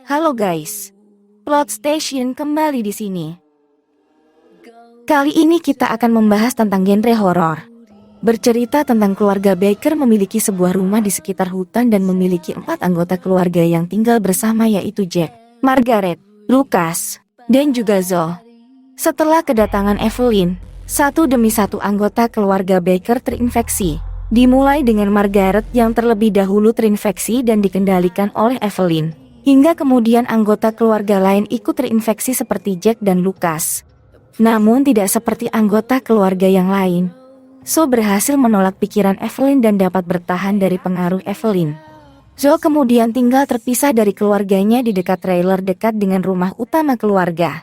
Halo guys, Plot Station kembali di sini. Kali ini kita akan membahas tentang genre horor. Bercerita tentang keluarga Baker memiliki sebuah rumah di sekitar hutan dan memiliki 4 anggota keluarga yang tinggal bersama, yaitu Jack, Margaret, Lucas, dan juga Zoe. Setelah kedatangan Evelyn, satu demi satu anggota keluarga Baker terinfeksi. Dimulai dengan Margaret yang terlebih dahulu terinfeksi dan dikendalikan oleh Evelyn. Hingga kemudian anggota keluarga lain ikut terinfeksi seperti Jack dan Lucas. Namun tidak seperti anggota keluarga yang lain. Zoe berhasil menolak pikiran Evelyn dan dapat bertahan dari pengaruh Evelyn. Zoe kemudian tinggal terpisah dari keluarganya di dekat trailer dekat dengan rumah utama keluarga.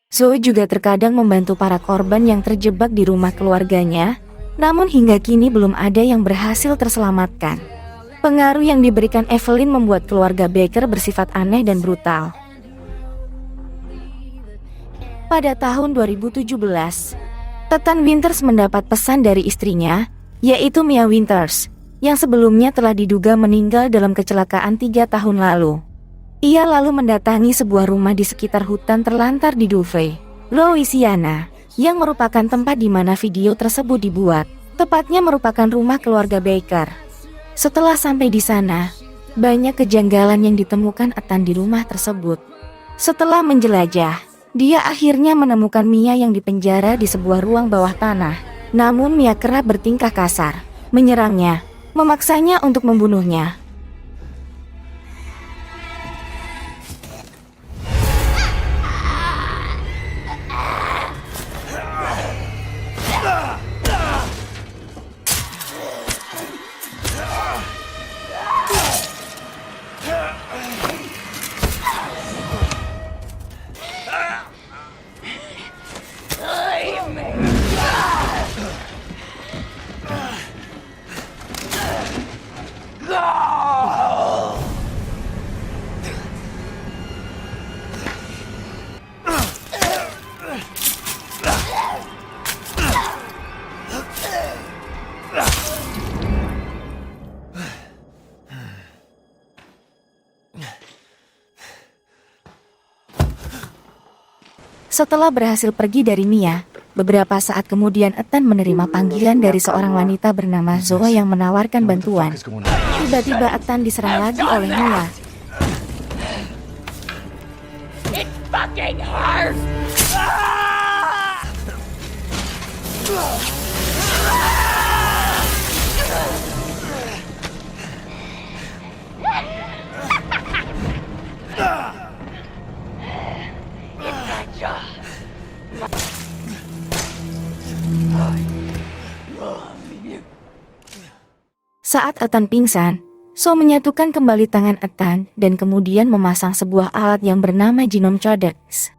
Zoe juga terkadang membantu para korban yang terjebak di rumah keluarganya, namun hingga kini belum ada yang berhasil terselamatkan. Pengaruh yang diberikan Evelyn membuat keluarga Baker bersifat aneh dan brutal. Pada tahun 2017, Ethan Winters mendapat pesan dari istrinya, yaitu Mia Winters, yang sebelumnya telah diduga meninggal dalam kecelakaan 3 tahun lalu. Ia lalu mendatangi sebuah rumah di sekitar hutan terlantar di Dulce, Louisiana, yang merupakan tempat di mana video tersebut dibuat. Tepatnya merupakan rumah keluarga Baker. Setelah sampai di sana, banyak kejanggalan yang ditemukan Ethan di rumah tersebut. Setelah menjelajah, dia akhirnya menemukan Mia yang dipenjara di sebuah ruang bawah tanah. Namun Mia kerap bertingkah kasar, menyerangnya, memaksanya untuk membunuhnya. Setelah berhasil pergi dari Mia, beberapa saat kemudian Ethan menerima panggilan dari seorang wanita bernama Zoe yang menawarkan bantuan. Tiba-tiba Ethan diserang lagi oleh Mia. It fucking hurts! Saat Ethan pingsan, Zoe menyatukan kembali tangan Ethan dan kemudian memasang sebuah alat yang bernama Genome Codex.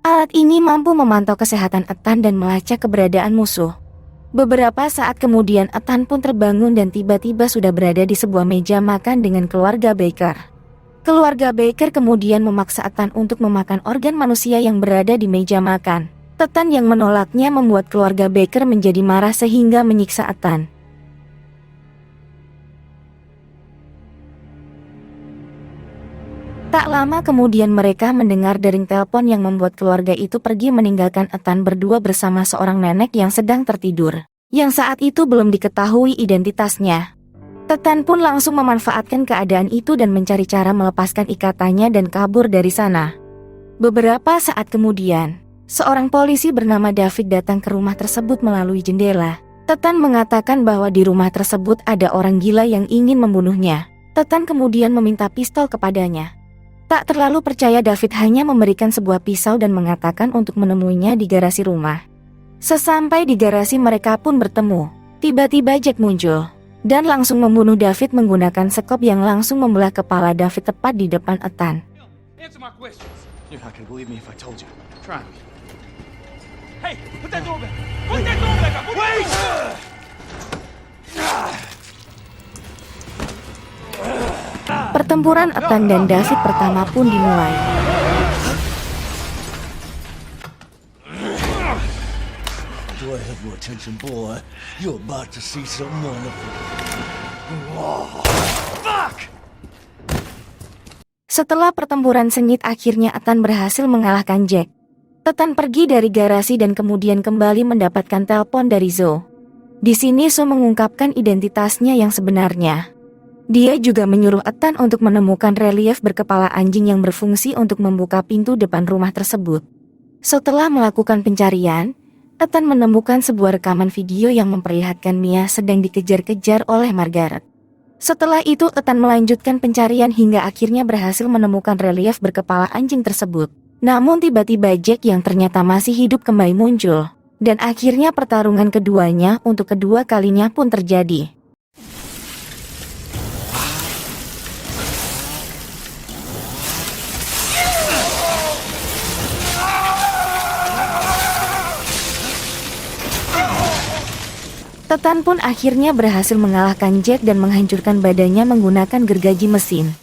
Alat ini mampu memantau kesehatan Ethan dan melacak keberadaan musuh. Beberapa saat kemudian Ethan pun terbangun dan tiba-tiba sudah berada di sebuah meja makan dengan keluarga Baker. Keluarga Baker kemudian memaksa Ethan untuk memakan organ manusia yang berada di meja makan. Ethan yang menolaknya membuat keluarga Baker menjadi marah sehingga menyiksa Ethan. Tak lama kemudian mereka mendengar dering telepon yang membuat keluarga itu pergi meninggalkan Ethan berdua bersama seorang nenek yang sedang tertidur, yang saat itu belum diketahui identitasnya. Ethan pun langsung memanfaatkan keadaan itu dan mencari cara melepaskan ikatannya dan kabur dari sana. Beberapa saat kemudian, seorang polisi bernama David datang ke rumah tersebut melalui jendela. Ethan mengatakan bahwa di rumah tersebut ada orang gila yang ingin membunuhnya. Ethan kemudian meminta pistol kepadanya. Tak terlalu percaya, David hanya memberikan sebuah pisau dan mengatakan untuk menemuinya di garasi rumah. Sesampai di garasi mereka pun bertemu. Tiba-tiba Jack muncul dan langsung membunuh David menggunakan sekop yang langsung membelah kepala David tepat di depan Ethan. Answer my questions. You're not gonna believe me if I told you. Try me. Hey, put that door back. Put that door back up. Wait! Pertempuran Ethan dan David pertama pun dimulai. Do I have your attention, boy? You're about to see something wonderful. Fuck! Setelah pertempuran sengit akhirnya Ethan berhasil mengalahkan Jack. Ethan pergi dari garasi dan kemudian kembali mendapatkan telepon dari Zoe. Di sini Zoe mengungkapkan identitasnya yang sebenarnya. Dia juga menyuruh Ethan untuk menemukan relief berkepala anjing yang berfungsi untuk membuka pintu depan rumah tersebut. Setelah melakukan pencarian, Ethan menemukan sebuah rekaman video yang memperlihatkan Mia sedang dikejar-kejar oleh Margaret. Setelah itu Ethan melanjutkan pencarian hingga akhirnya berhasil menemukan relief berkepala anjing tersebut. Namun tiba-tiba Jack yang ternyata masih hidup kembali muncul. Dan akhirnya pertarungan keduanya untuk kedua kalinya pun terjadi. Ethan pun akhirnya berhasil mengalahkan Jack dan menghancurkan badannya menggunakan gergaji mesin.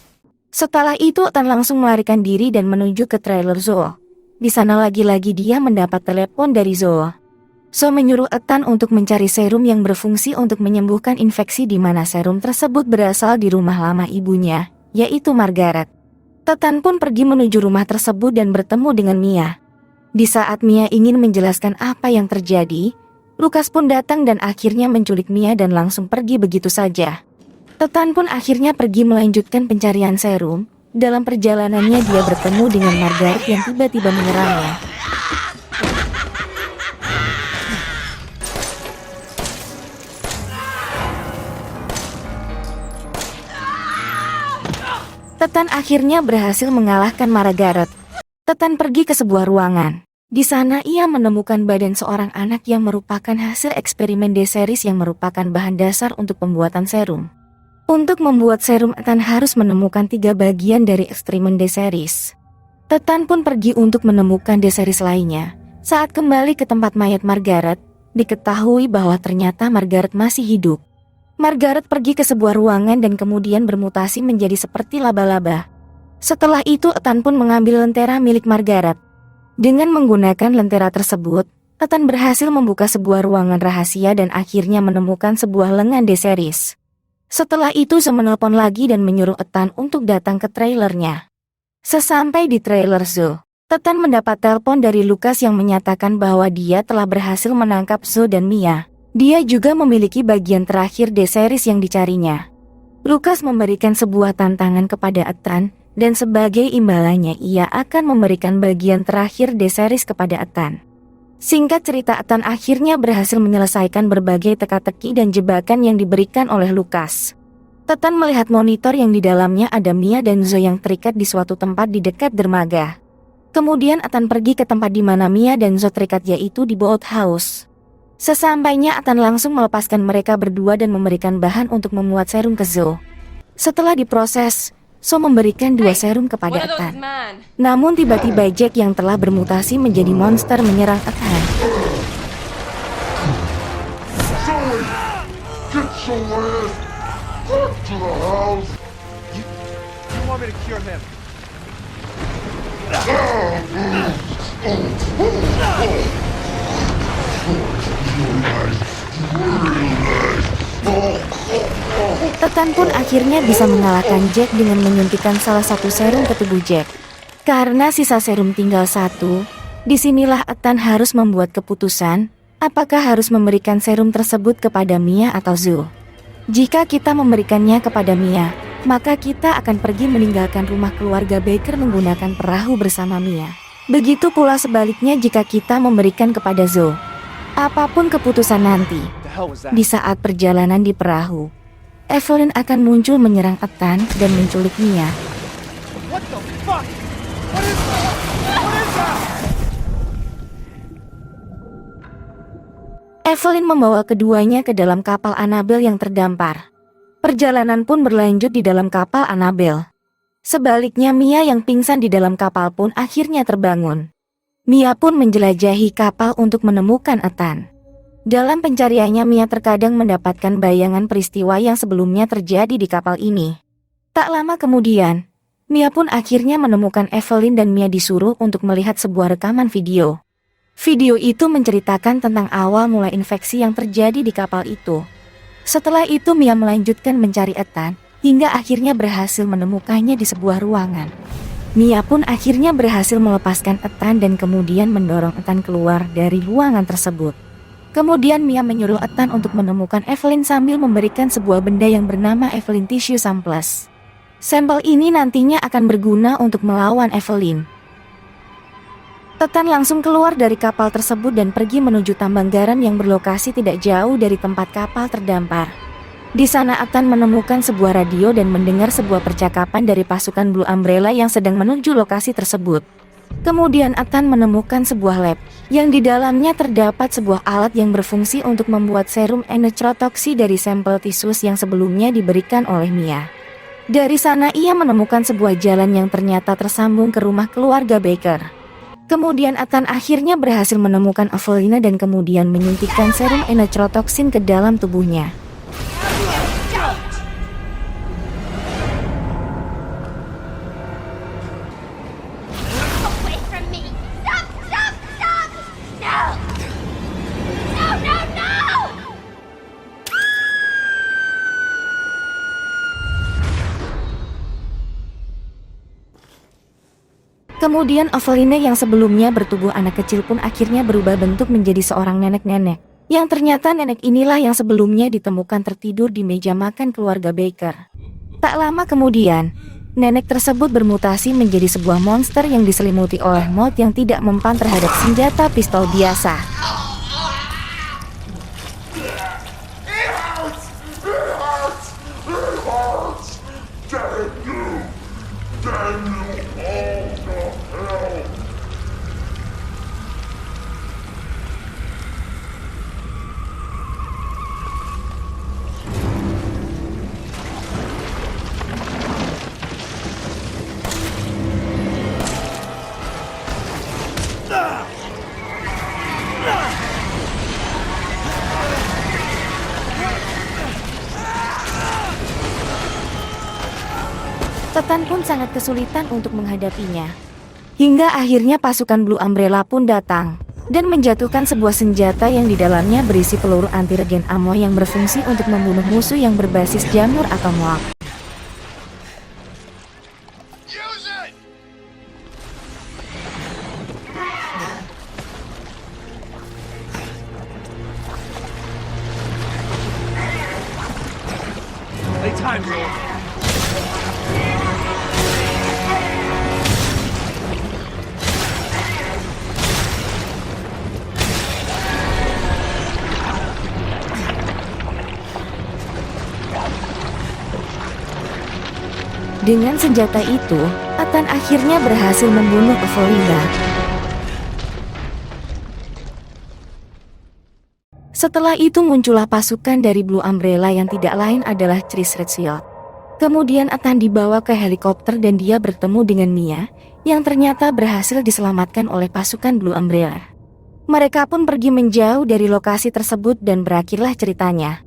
Setelah itu Ethan langsung melarikan diri dan menuju ke trailer Zoe. Di sana lagi-lagi dia mendapat telepon dari Zoe. Zoe menyuruh Ethan untuk mencari serum yang berfungsi untuk menyembuhkan infeksi di mana serum tersebut berasal di rumah lama ibunya, yaitu Margaret. Ethan pun pergi menuju rumah tersebut dan bertemu dengan Mia. Di saat Mia ingin menjelaskan apa yang terjadi, Lucas pun datang dan akhirnya menculik Mia dan langsung pergi begitu saja. Ethan pun akhirnya pergi melanjutkan pencarian serum. Dalam perjalanannya dia bertemu dengan Margaret yang tiba-tiba menyerangnya. Ethan akhirnya berhasil mengalahkan Margaret. Ethan pergi ke sebuah ruangan. Di sana ia menemukan badan seorang anak yang merupakan hasil eksperimen Deceres yang merupakan bahan dasar untuk pembuatan serum. Untuk membuat serum Ethan harus menemukan 3 bagian dari eksperimen Deceres. Ethan pun pergi untuk menemukan Deceres lainnya. Saat kembali ke tempat mayat Margaret, diketahui bahwa ternyata Margaret masih hidup. Margaret pergi ke sebuah ruangan dan kemudian bermutasi menjadi seperti laba-laba. Setelah itu Ethan pun mengambil lentera milik Margaret. Dengan menggunakan lentera tersebut, Ethan berhasil membuka sebuah ruangan rahasia dan akhirnya menemukan sebuah lengan Deceres. Setelah itu Zoe menelpon lagi dan menyuruh Ethan untuk datang ke trailernya. Sesampai di trailer Zoe, Ethan mendapat telepon dari Lucas yang menyatakan bahwa dia telah berhasil menangkap Zoe dan Mia. Dia juga memiliki bagian terakhir Deceres yang dicarinya. Lucas memberikan sebuah tantangan kepada Ethan, dan sebagai imbalannya ia akan memberikan bagian terakhir Deceres kepada Ethan. Singkat cerita Ethan akhirnya berhasil menyelesaikan berbagai teka-teki dan jebakan yang diberikan oleh Lucas. Ethan melihat monitor yang di dalamnya ada Mia dan Zoe yang terikat di suatu tempat di dekat dermaga. Kemudian Ethan pergi ke tempat di mana Mia dan Zoe terikat yaitu di boathouse. Sesampainya Ethan langsung melepaskan mereka berdua dan memberikan bahan untuk memuat serum ke Zoe. Setelah diproses, Zoe memberikan 2 serum kepada Ethan. Namun tiba-tiba Jack yang telah bermutasi menjadi monster menyerang Ethan. Get your ass back to the house. You want me to cure him? Ethan pun akhirnya bisa mengalahkan Jack dengan menyuntikkan salah satu serum ke tubuh Jack. Karena sisa serum tinggal 1, disinilah Ethan harus membuat keputusan, apakah harus memberikan serum tersebut kepada Mia atau Zoe. Jika kita memberikannya kepada Mia, maka kita akan pergi meninggalkan rumah keluarga Baker menggunakan perahu bersama Mia. Begitu pula sebaliknya jika kita memberikan kepada Zoe. Apapun keputusan nanti, di saat perjalanan di perahu, Evelyn akan muncul menyerang Ethan dan menculik Mia. What the fuck? What is that? What is that? Evelyn membawa keduanya ke dalam kapal Annabelle yang terdampar. Perjalanan pun berlanjut di dalam kapal Annabelle. Sebaliknya Mia yang pingsan di dalam kapal pun akhirnya terbangun. Mia pun menjelajahi kapal untuk menemukan Ethan. Dalam pencariannya Mia terkadang mendapatkan bayangan peristiwa yang sebelumnya terjadi di kapal ini. Tak lama kemudian, Mia pun akhirnya menemukan Evelyn dan Mia disuruh untuk melihat sebuah rekaman video. Video itu menceritakan tentang awal mula infeksi yang terjadi di kapal itu. Setelah itu Mia melanjutkan mencari Ethan, hingga akhirnya berhasil menemukannya di sebuah ruangan. Mia pun akhirnya berhasil melepaskan Ethan dan kemudian mendorong Ethan keluar dari ruangan tersebut. Kemudian Mia menyuruh Ethan untuk menemukan Evelyn sambil memberikan sebuah benda yang bernama Evelyn Tissue Samples. Sampel ini nantinya akan berguna untuk melawan Evelyn. Ethan langsung keluar dari kapal tersebut dan pergi menuju tambang garam yang berlokasi tidak jauh dari tempat kapal terdampar. Di sana Ethan menemukan sebuah radio dan mendengar sebuah percakapan dari pasukan Blue Umbrella yang sedang menuju lokasi tersebut. Kemudian Ethan menemukan sebuah lab, yang di dalamnya terdapat sebuah alat yang berfungsi untuk membuat serum enotrotoksi dari sampel tisus yang sebelumnya diberikan oleh Mia. Dari sana ia menemukan sebuah jalan yang ternyata tersambung ke rumah keluarga Baker. Kemudian Ethan akhirnya berhasil menemukan Evelyn dan kemudian menyuntikkan serum enotrotoksin ke dalam tubuhnya. Away from me! Stop! Stop! Stop! No! No! No! No! Kemudian Evelyn yang sebelumnya bertubuh anak kecil pun akhirnya berubah bentuk menjadi seorang nenek-nenek. Yang ternyata nenek inilah yang sebelumnya ditemukan tertidur di meja makan keluarga Baker. Tak lama kemudian, nenek tersebut bermutasi menjadi sebuah monster yang diselimuti oleh mold yang tidak mempan terhadap senjata pistol biasa. Ethan pun sangat kesulitan untuk menghadapinya. Hingga akhirnya pasukan Blue Umbrella pun datang dan menjatuhkan sebuah senjata yang di dalamnya berisi peluru anti-regen ammo yang berfungsi untuk membunuh musuh yang berbasis jamur atau moab. Dengan senjata itu, Ethan akhirnya berhasil membunuh Evelyn. Setelah itu muncullah pasukan dari Blue Umbrella yang tidak lain adalah Trish Redfield. Kemudian Ethan dibawa ke helikopter dan dia bertemu dengan Mia, yang ternyata berhasil diselamatkan oleh pasukan Blue Umbrella. Mereka pun pergi menjauh dari lokasi tersebut dan berakhirlah ceritanya.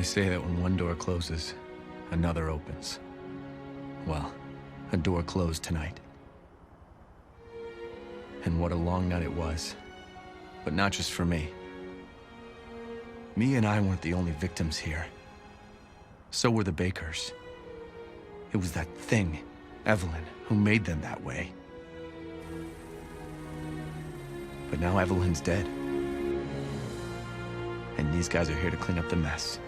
They say that when one door closes, another opens. Well, a door closed tonight. And what a long night it was. But not just for me. Me and I weren't the only victims here. So were the Bakers. It was that thing, Evelyn, who made them that way. But now Evelyn's dead. And these guys are here to clean up the mess.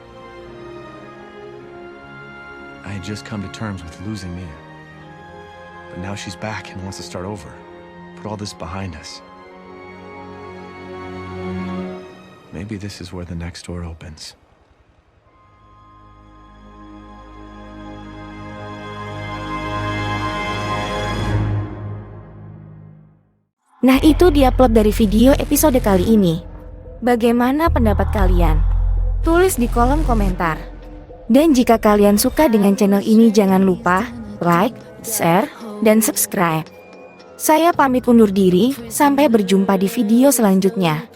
I had just come to terms with losing Mia. But now she's back and wants to start over. Put all this behind us. Maybe this is where the next door opens. Nah, itu dia plot dari video episode kali ini. Bagaimana pendapat kalian? Tulis di kolom komentar. Dan jika kalian suka dengan channel ini, jangan lupa like, share, dan subscribe. Saya pamit undur diri, sampai berjumpa di video selanjutnya.